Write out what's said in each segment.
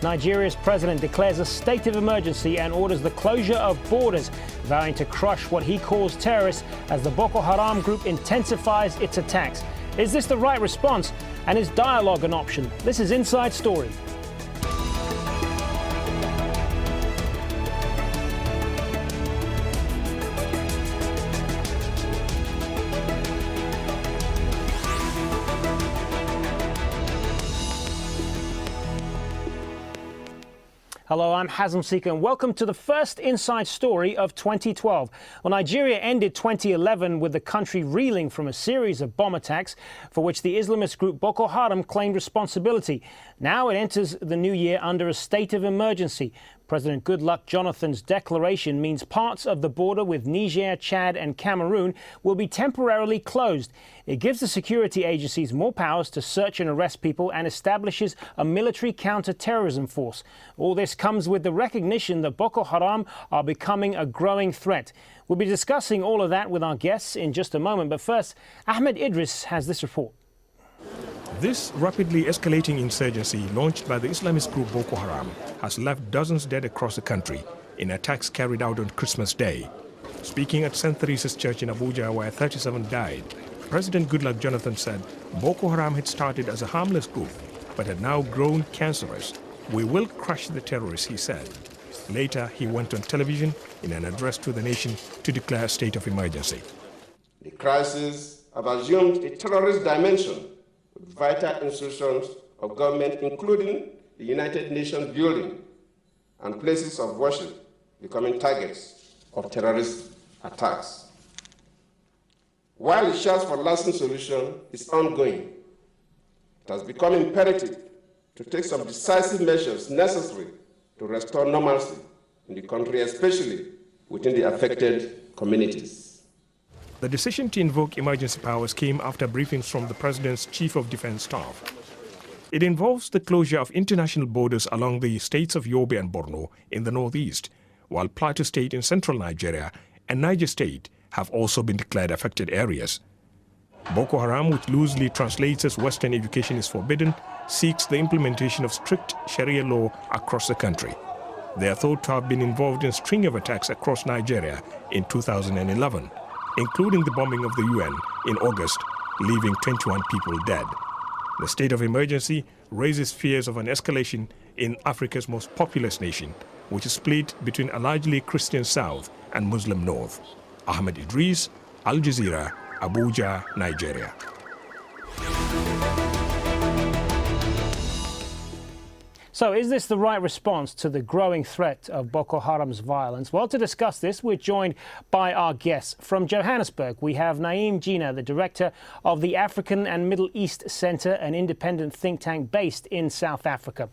Nigeria's president declares a state of emergency and orders the closure of borders, vowing to crush what he calls terrorists as the Boko Haram group intensifies its attacks. Is this the right response? And is dialogue an option? This is Inside Story. Hello, I'm Hazem Sika and welcome to the first Inside Story of 2012. Well, Nigeria ended 2011 with the country reeling from a series of bomb attacks for which the Islamist group Boko Haram claimed responsibility. Now it enters the new year under a state of emergency. President Goodluck Jonathan's declaration means parts of the border with Niger, Chad and Cameroon will be temporarily closed. It gives the security agencies more powers to search and arrest people and establishes a military counter-terrorism force. All this comes with the recognition that Boko Haram are becoming a growing threat. We'll be discussing all of that with our guests in just a moment. But first, Ahmed Idris has this report. This rapidly escalating insurgency launched by the Islamist group Boko Haram has left dozens dead across the country in attacks carried out on Christmas Day. Speaking at St. Theresa's Church in Abuja, where 37 died, President Goodluck Jonathan said Boko Haram had started as a harmless group but had now grown cancerous. We will crush the terrorists, he said. Later, he went on television in an address to the nation to declare a state of emergency. The crisis have assumed a terrorist dimension, with vital institutions of government, including the United Nations building and places of worship, becoming targets of terrorist attacks. While the search for lasting solution is ongoing, it has become imperative to take some decisive measures necessary to restore normalcy in the country, especially within the affected communities. The decision to invoke emergency powers came after briefings from the President's Chief of Defense Staff. It involves the closure of international borders along the states of Yobe and Borno in the northeast, while Plateau State in central Nigeria and Niger State have also been declared affected areas. Boko Haram, which loosely translates as Western education is forbidden, seeks the implementation of strict Sharia law across the country. They are thought to have been involved in a string of attacks across Nigeria in 2011. Including the bombing of the UN in August, leaving 21 people dead. The state of emergency raises fears of an escalation in Africa's most populous nation, which is split between a largely Christian south and Muslim north. Ahmed Idris, Al Jazeera, Abuja, Nigeria. So is this the right response to the growing threat of Boko Haram's violence? Well, to discuss this, we're joined by our guests. From Johannesburg, we have Naeem Jina, the director of the African and Middle East Centre, an independent think tank based in South Africa.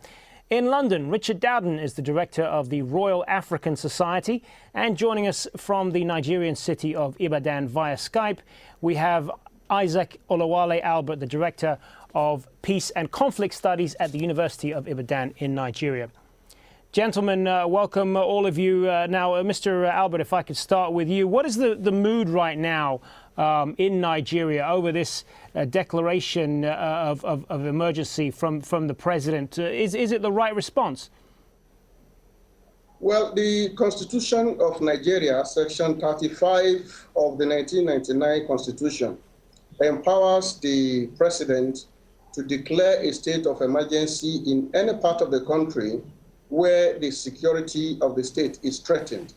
In London, Richard Dowden is the director of the Royal African Society. And joining us from the Nigerian city of Ibadan via Skype, we have Isaac Olawale Albert, the director of Peace and Conflict Studies at the University of Ibadan in Nigeria. Gentlemen, welcome all of you. Now, Mr. Albert, if I could start with you. What is the mood right now in Nigeria over this declaration of emergency from the president? Is it the right response? Well, the Constitution of Nigeria, Section 35 of the 1999 Constitution, empowers the president to declare a state of emergency in any part of the country where the security of the state is threatened.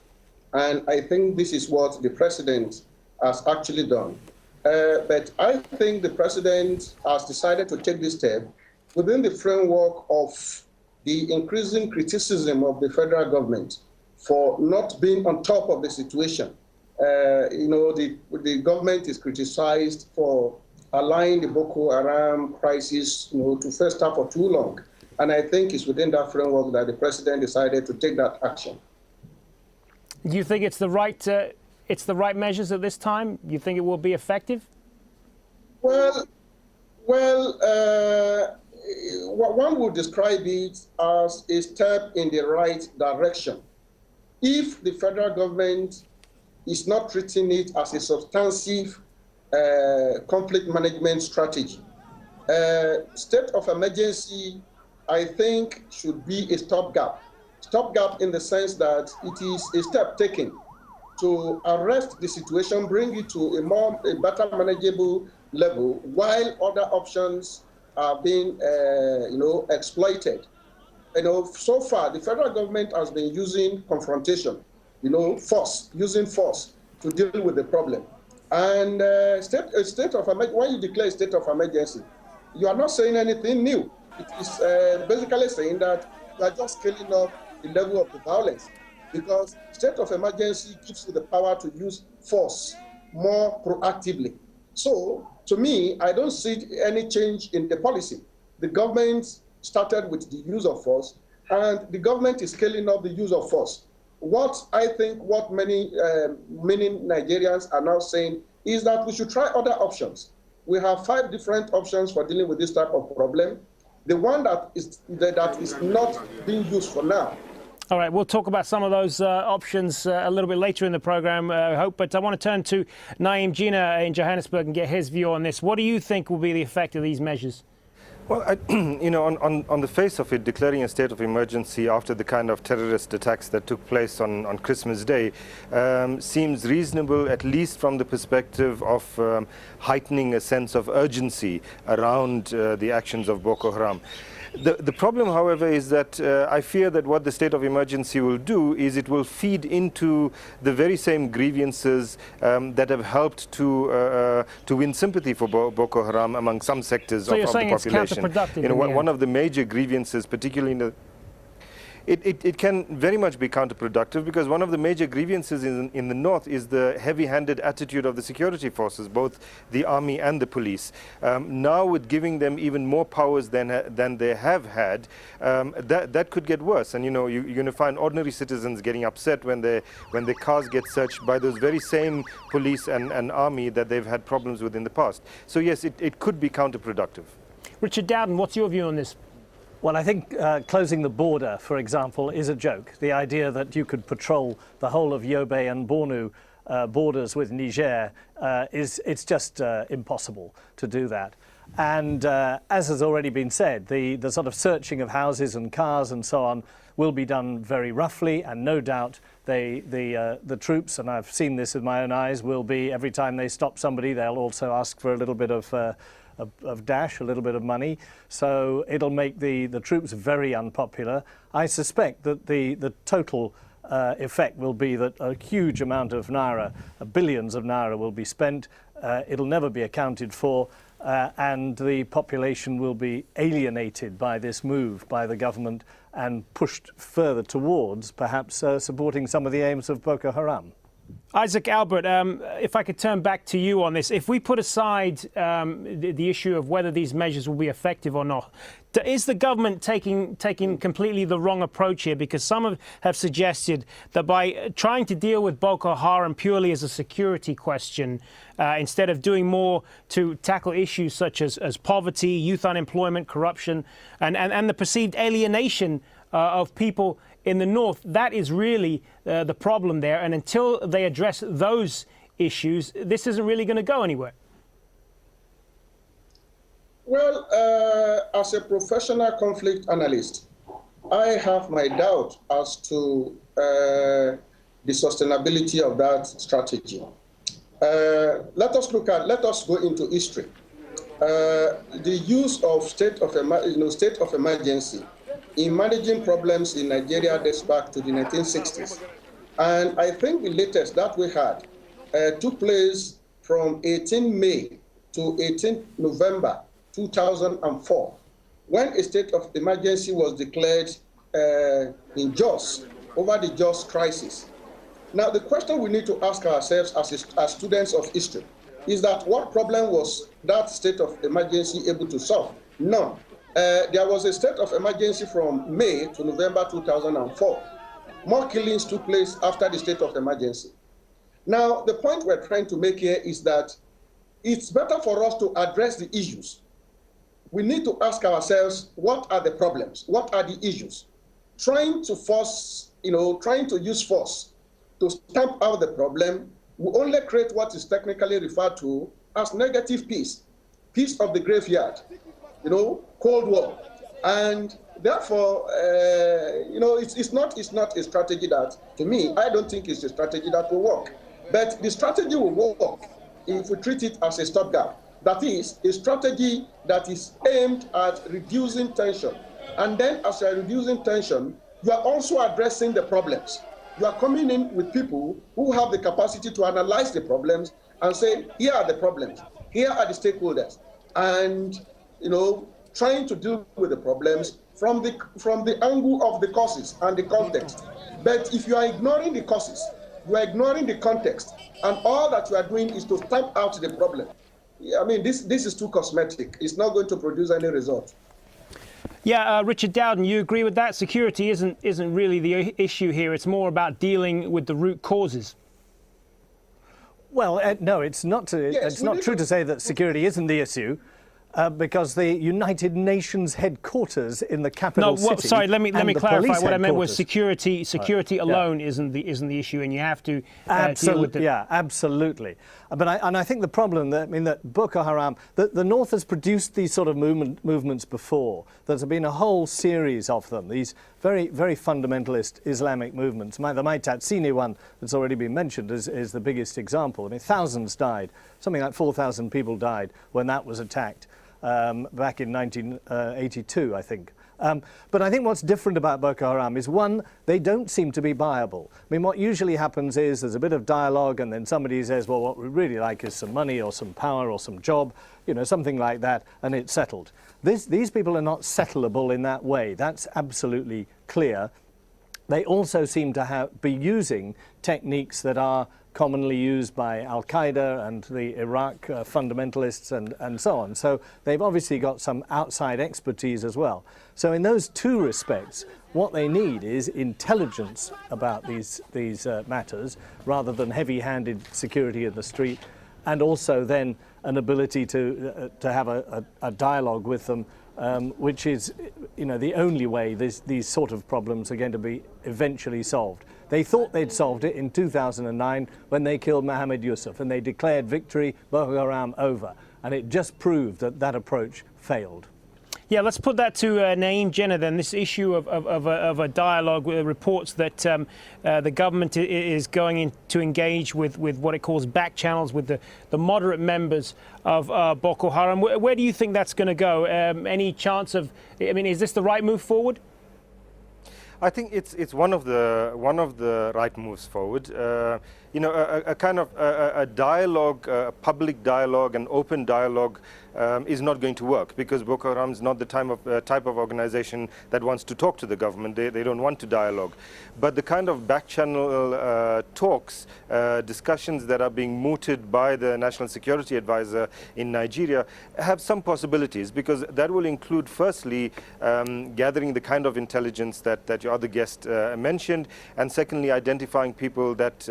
And I think this is what the president has actually done. But I think the president has decided to take this step within the framework of the increasing criticism of the federal government for not being on top of the situation. The government is criticized for allowing the Boko Haram crisis, to fester for too long. And I think it's within that framework that the president decided to take that action. Do you think it's the right measures at this time? Do you think it will be effective? Well, one would describe it as a step in the right direction. If the federal government is not treating it as a substantive conflict management strategy, state of emergency I think, should be a stopgap. Stopgap in the sense that it is a step taken to arrest the situation, bring it to a better manageable level, while other options are being, exploited. So far, the federal government has been using confrontation, using force to deal with the problem. And when you declare a state of emergency, you are not saying anything new. It is basically saying that you are just scaling up the level of the violence, because state of emergency gives you the power to use force more proactively. So, to me, I don't see any change in the policy. The government started with the use of force, and the government is scaling up the use of force. What many Nigerians are now saying is that we should try other options. We have 5 different options for dealing with this type of problem. The one that is not being used for now. All right, we'll talk about some of those options a little bit later in the program, I hope. But I want to turn to Naeem Gina in Johannesburg and get his view on this. What do you think will be the effect of these measures? Well, on the face of it, declaring a state of emergency after the kind of terrorist attacks that took place on Christmas Day seems reasonable, at least from the perspective of heightening a sense of urgency around the actions of Boko Haram. The problem, however, is that I fear that what the state of emergency will do is it will feed into the very same grievances that have helped to win sympathy for Boko Haram among some sectors of the population. So you're saying it's counterproductive? One of the major grievances, particularly in the It can very much be counterproductive, because one of the major grievances in the north is the heavy-handed attitude of the security forces, both the army and the police. Now, with giving them even more powers than they have had, that could get worse. And you're going to find ordinary citizens getting upset when their cars get searched by those very same police and army that they've had problems with in the past. So yes, it could be counterproductive. Richard Dowden, what's your view on this? Well, I think closing the border, for example, is a joke. The idea that you could patrol the whole of Yobe and Borno borders with Niger, it's just impossible to do that. And as has already been said, the sort of searching of houses and cars and so on will be done very roughly, and no doubt the troops, and I've seen this with my own eyes, will be, every time they stop somebody, they'll also ask for a little bit of dash, a little bit of money. So it'll make the troops very unpopular. I suspect that the total effect will be that a huge amount of naira, billions of naira, will be spent. It'll never be accounted for, and the population will be alienated by this move by the government and pushed further towards perhaps supporting some of the aims of Boko Haram. Isaac, Albert, if I could turn back to you on this. If we put aside the issue of whether these measures will be effective or not, is the government taking completely the wrong approach here? Because some have suggested that by trying to deal with Boko Haram purely as a security question, instead of doing more to tackle issues such as poverty, youth unemployment, corruption, and the perceived alienation of people in the north, that is really the problem there. And until they address those issues, this isn't really going to go anywhere. Well, as a professional conflict analyst, I have my doubt as to the sustainability of that strategy. Let us go into history. The use of state of emergency in managing problems in Nigeria dates back to the 1960s. And I think the latest that we had took place from 18 May to 18 November 2004, when a state of emergency was declared in Jos, over the Jos crisis. Now, the question we need to ask ourselves as students of history is that what problem was that state of emergency able to solve? None. There was a state of emergency from May to November 2004. More killings took place after the state of emergency. Now, the point we're trying to make here is that it's better for us to address the issues. We need to ask ourselves, what are the problems? What are the issues? Trying to use force to stamp out the problem will only create what is technically referred to as negative peace, peace of the graveyard, Cold War. And therefore, it's not a strategy that, to me, I don't think it's a strategy that will work. But the strategy will work if we treat it as a stopgap. That is, a strategy that is aimed at reducing tension. And then as you are reducing tension, you are also addressing the problems. You are coming in with people who have the capacity to analyze the problems and say, here are the problems, here are the stakeholders, and trying to deal with the problems from the angle of the causes and the context. But if you are ignoring the causes, you are ignoring the context, and all that you are doing is to stamp out the problem. I mean, this is too cosmetic. It's not going to produce any result. Yeah, Richard Dowden, you agree with that? Security isn't really the issue here. It's more about dealing with the root causes. Well, no, it's not. It's not true to say that security isn't the issue. Because the United Nations headquarters in the capital city. Sorry, let me clarify. What I meant was security alone isn't the issue, and you have to deal with it. Yeah, absolutely. But I think the problem that Boko Haram, the North has produced these sort of movements before. There's been a whole series of them. These very, very fundamentalist Islamic movements. The Maitatsine one that's already been mentioned is the biggest example. I mean, thousands died. Something like 4,000 people died when that was attacked. Back in 1982, I think. But I think what's different about Boko Haram is, one, they don't seem to be viable. I mean, what usually happens is there's a bit of dialogue and then somebody says, well, what we really like is some money or some power or some job, something like that, and it's settled. These people are not settleable in that way. That's absolutely clear. They also seem to be using techniques that are commonly used by Al-Qaeda and the Iraq fundamentalists and so on. So they've obviously got some outside expertise as well. So in those two respects, what they need is intelligence about these matters rather than heavy-handed security in the street, and also then an ability to have a dialogue with them, which is the only way these sort of problems are going to be eventually solved. They thought they'd solved it in 2009 when they killed Mohammed Yusuf, and they declared victory, Boko Haram over, and it just proved that approach failed. Yeah, let's put that to Naeem Jinnah then, this issue of a dialogue with reports that the government is going in to engage with what it calls back channels with the moderate members of Boko Haram. Where do you think that's going to go? Any chance of, is this the right move forward? I think it's one of the right moves forward. A kind of a dialogue, a public dialogue, an open dialogue is not going to work, because Boko Haram is not the type of organization that wants to talk to the government. They don't want to dialogue. But the kind of back-channel talks, discussions that are being mooted by the National Security Advisor in Nigeria have some possibilities, because that will include, firstly, gathering the kind of intelligence that your other guest mentioned, and secondly, identifying people that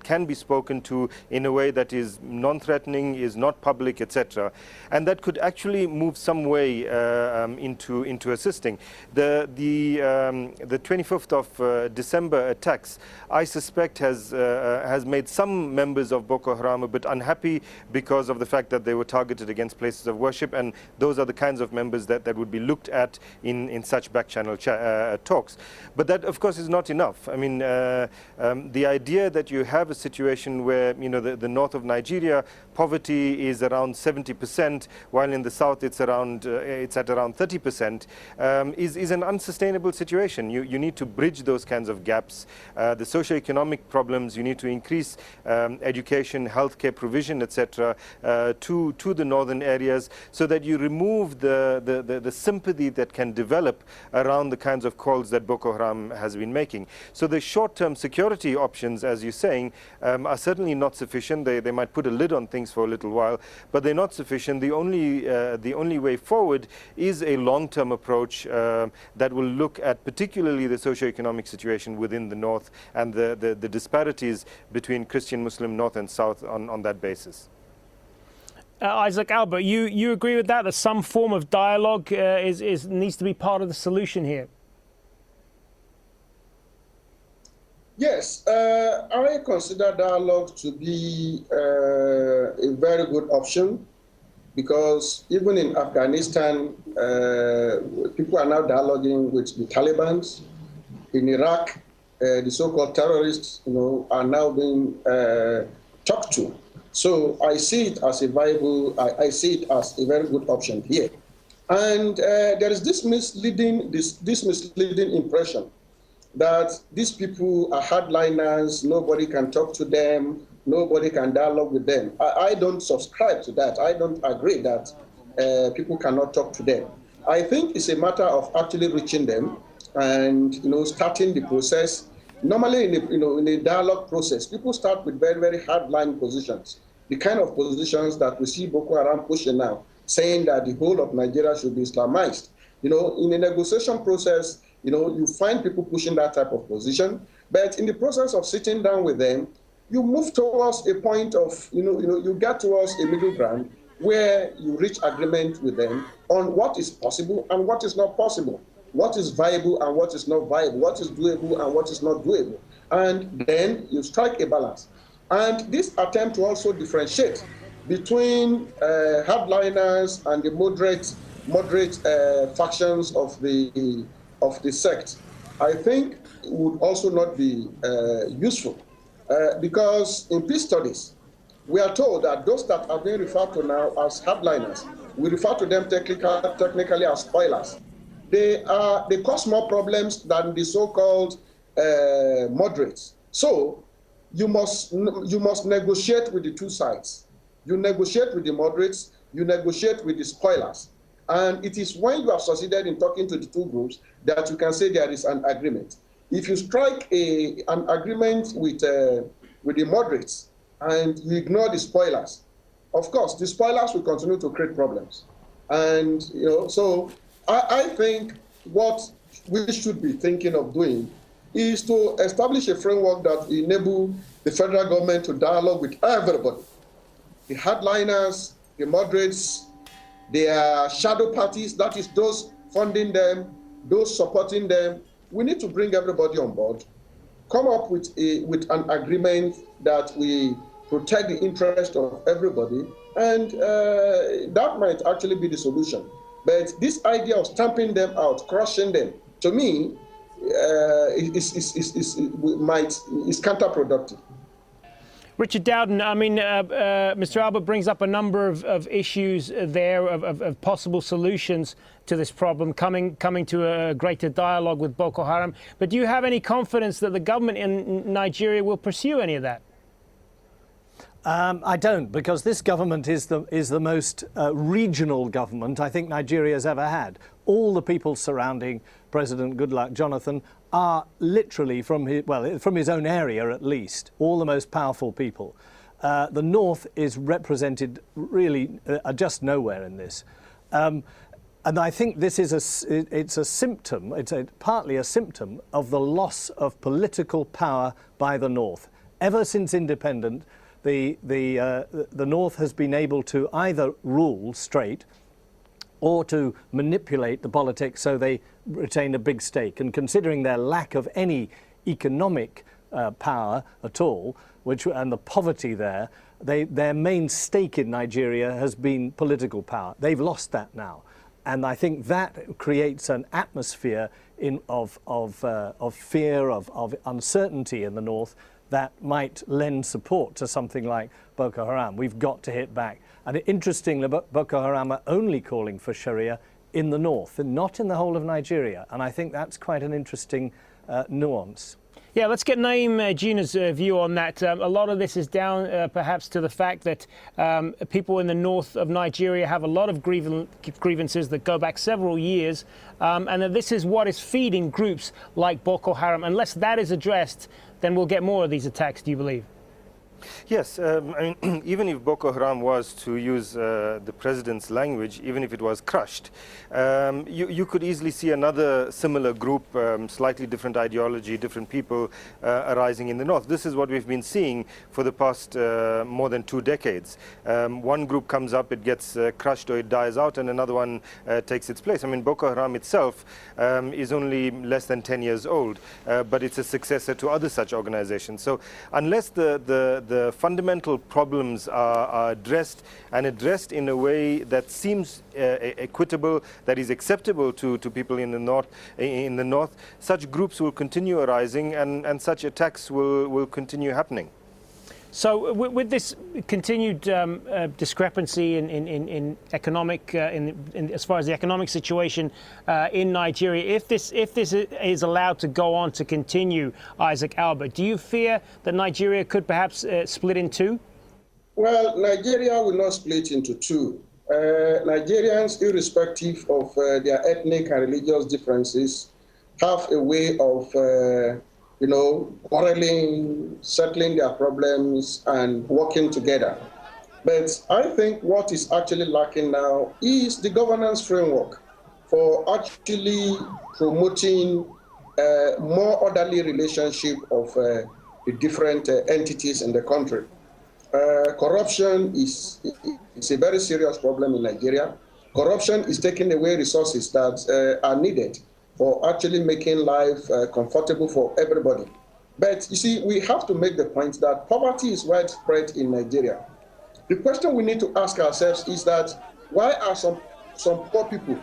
can be spoken to in a way that is non-threatening, is not public, etc. And that could actually move some way into assisting. The 25th of December attacks, I suspect, has made some members of Boko Haram a bit unhappy because of the fact that they were targeted against places of worship, and those are the kinds of members that would be looked at in such back-channel talks. But that, of course, is not enough. I mean, the idea that you have a situation where, the north of Nigeria, poverty is around 70%, while in the south it's at around 30%, is an unsustainable situation. You need to bridge those kinds of gaps. The socio-economic problems, you need to increase education, healthcare provision, etc., to the northern areas, so that you remove the sympathy that can develop around the kinds of calls that Boko Haram has been making. So the short-term security options, as you're saying, are certainly not sufficient. They might put a lid on things for a little while, but they're not sufficient. The only way forward is a long-term approach that will look at particularly the socio-economic situation within the north and the disparities between Christian, Muslim, north and south on that basis. Isaac Albert, you agree with that some form of dialogue needs to be part of the solution here? Yes, I consider dialogue to be a very good option. because even in Afghanistan, people are now dialoguing with the Taliban. In Iraq, the so-called terrorists, are now being talked to. So I see it as a viable, I see it as a very good option here. And there is this misleading impression that these people are hardliners, nobody can talk to them, nobody can dialogue with them. I don't subscribe to that. I don't agree that people cannot talk to them. I think it's a matter of actually reaching them and starting the process. Normally in a dialogue process, people start with very, very hardline positions, the kind of positions that we see Boko Haram pushing now, saying that the whole of Nigeria should be Islamized. In a negotiation process, you find people pushing that type of position, but in the process of sitting down with them, you move towards a point of, you get towards a middle ground where you reach agreement with them on what is possible and what is not possible, what is viable and what is not viable, what is doable and what is not doable. And then you strike a balance. And this attempt to also differentiate between hardliners and the moderate factions of the sect, I think would also not be useful. Because in peace studies, we are told that those that are being referred to now as hardliners, we refer to them technically as spoilers. They cause more problems than the so-called moderates. So you must negotiate with the two sides. You negotiate with the moderates, you negotiate with the spoilers. And it is when you have succeeded in talking to the two groups that you can say there is an agreement. If you strike an agreement with the moderates and you ignore the spoilers, of course, the spoilers will continue to create problems. And, so I think what we should be thinking of doing is to establish a framework that will enable the federal government to dialogue with everybody. The hardliners, the moderates, their shadow parties, that is those funding them, those supporting them. We need to bring everybody on board, come up with an agreement that we protect the interest of everybody, and that might actually be the solution. But this idea of stamping them out, crushing them, to me, is counterproductive. Richard Dowden, I mean, Mr. Albert brings up a number of issues there, of possible solutions to this problem, coming to a greater dialogue with Boko Haram. But do you have any confidence that the government in Nigeria will pursue any of that? I don't, because this government is the most regional government I think Nigeria has ever had. All the people surrounding President Goodluck Jonathan are literally from his own area at least, all the most powerful people. The North is represented really just nowhere in this. And I think this is it's a symptom, partly a symptom of the loss of political power by the North. Ever since independence, the North has been able to either rule straight or to manipulate the politics so they retain a big stake. And considering their lack of any economic power at all, and the poverty there, their main stake in Nigeria has been political power. They've lost that now. And I think that creates an atmosphere of fear, of uncertainty in the North that might lend support to something like Boko Haram. We've got to hit back. And interestingly, Boko Haram are only calling for Sharia in the north and not in the whole of Nigeria. And I think that's quite an interesting nuance. Yeah, let's get Naeem Gina's view on that. A lot of this is down perhaps to the fact that people in the north of Nigeria have a lot of grievances that go back several years, and that this is what is feeding groups like Boko Haram. Unless that is addressed, then we'll get more of these attacks, do you believe? Yes, I mean, even if Boko Haram was, to use the president's language, even if it was crushed, you could easily see another similar group, slightly different ideology, different people arising in the north. This is what we've been seeing for the past more than 2 decades. One group comes up, it gets crushed or it dies out, and another one takes its place. I mean, Boko Haram itself is only less than 10 years old, but it's a successor to other such organizations. So unless the the fundamental problems are addressed, and addressed in a way that seems equitable, that is acceptable to people in the north, such groups will continue arising, and such attacks will continue happening. So with this continued discrepancy in economic, as far as the economic situation in Nigeria, if this is allowed to go on to continue, Isaac, Albert, do you fear that Nigeria could perhaps split in two? Well, Nigeria will not split into two. Nigerians, irrespective of their ethnic and religious differences, have a way of quarreling, settling their problems, and working together. But I think what is actually lacking now is the governance framework for actually promoting a more orderly relationship of the different entities in the country. Corruption is a very serious problem in Nigeria. Corruption is taking away resources that are needed for actually making life comfortable for everybody. But you see, we have to make the point that poverty is widespread in Nigeria. The question we need to ask ourselves is that why are some poor people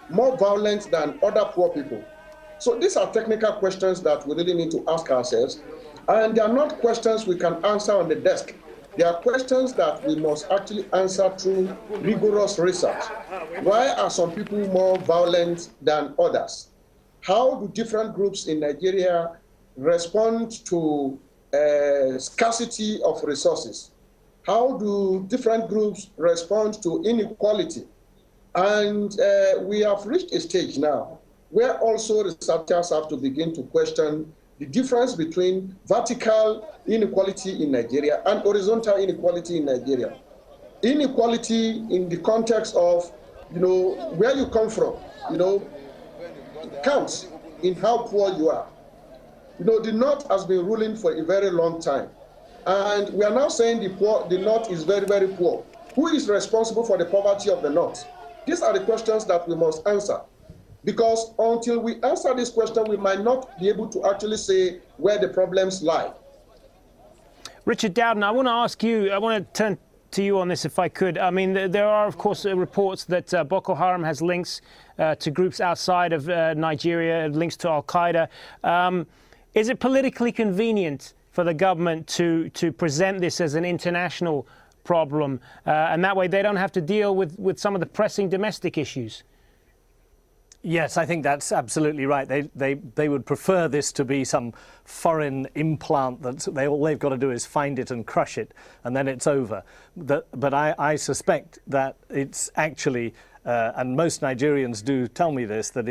more violent than other poor people? So these are technical questions that we really need to ask ourselves, and they are not questions we can answer on the desk. They are questions that we must actually answer through rigorous research. Why are some people more violent than others? How do different groups in Nigeria respond to scarcity of resources? How do different groups respond to inequality? And we have reached a stage now where also researchers have to begin to question the difference between vertical inequality in Nigeria and horizontal inequality in Nigeria. Inequality in the context of, where you come from, counts in how poor you are. The North has been ruling for a very long time, and we are now saying the North is very, very poor. Who is responsible for the poverty of the North? These are the questions that we must answer, because until we answer this question, we might not be able to actually say where the problems lie. Richard Dowden, I want to ask you, I want to turn to you on this if I could. I mean, there are, of course, reports that Boko Haram has links to groups outside of Nigeria, links to Al-Qaeda. Is it politically convenient for the government to present this as an international problem, and that way they don't have to deal with some of the pressing domestic issues? Yes, I think that's absolutely right. They would prefer this to be some foreign implant that all they've got to do is find it and crush it, and then it's over. But I suspect that it's actually, and most Nigerians do tell me this, that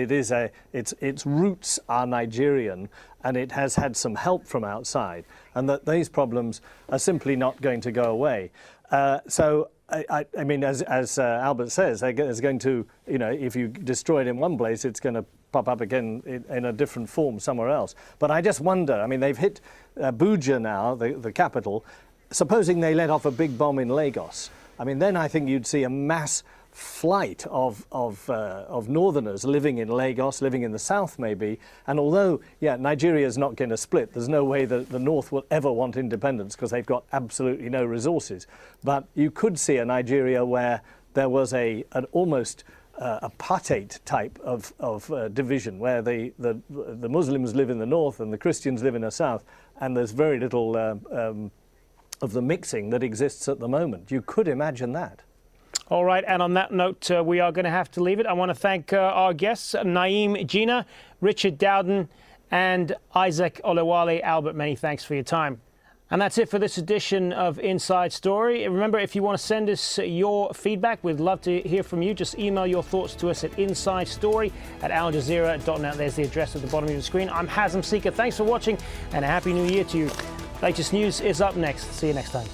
its roots are Nigerian, and it has had some help from outside, and that these problems are simply not going to go away. I mean, as Albert says, there's going to, if you destroy it in one place, it's going to pop up again in a different form somewhere else. But I just wonder, I mean, they've hit Abuja now, the capital. Supposing they let off a big bomb in Lagos, I mean, then I think you'd see a mass flight of northerners living in Lagos, living in the south maybe. And although, Nigeria is not going to split, there's no way that the north will ever want independence because they've got absolutely no resources. But you could see a Nigeria where there was an almost apartheid type of division, where the Muslims live in the north and the Christians live in the south, and there's very little of the mixing that exists at the moment. You could imagine that. All right, and on that note, we are going to have to leave it. I want to thank our guests, Naeem Jina, Richard Dowden, and Isaac Olewale. Albert, many thanks for your time. And that's it for this edition of Inside Story. Remember, if you want to send us your feedback, we'd love to hear from you. Just email your thoughts to us at insidestory@aljazeera.net. There's the address at the bottom of the screen. I'm Hazem Seeker. Thanks for watching, and a Happy New Year to you. Latest news is up next. See you next time.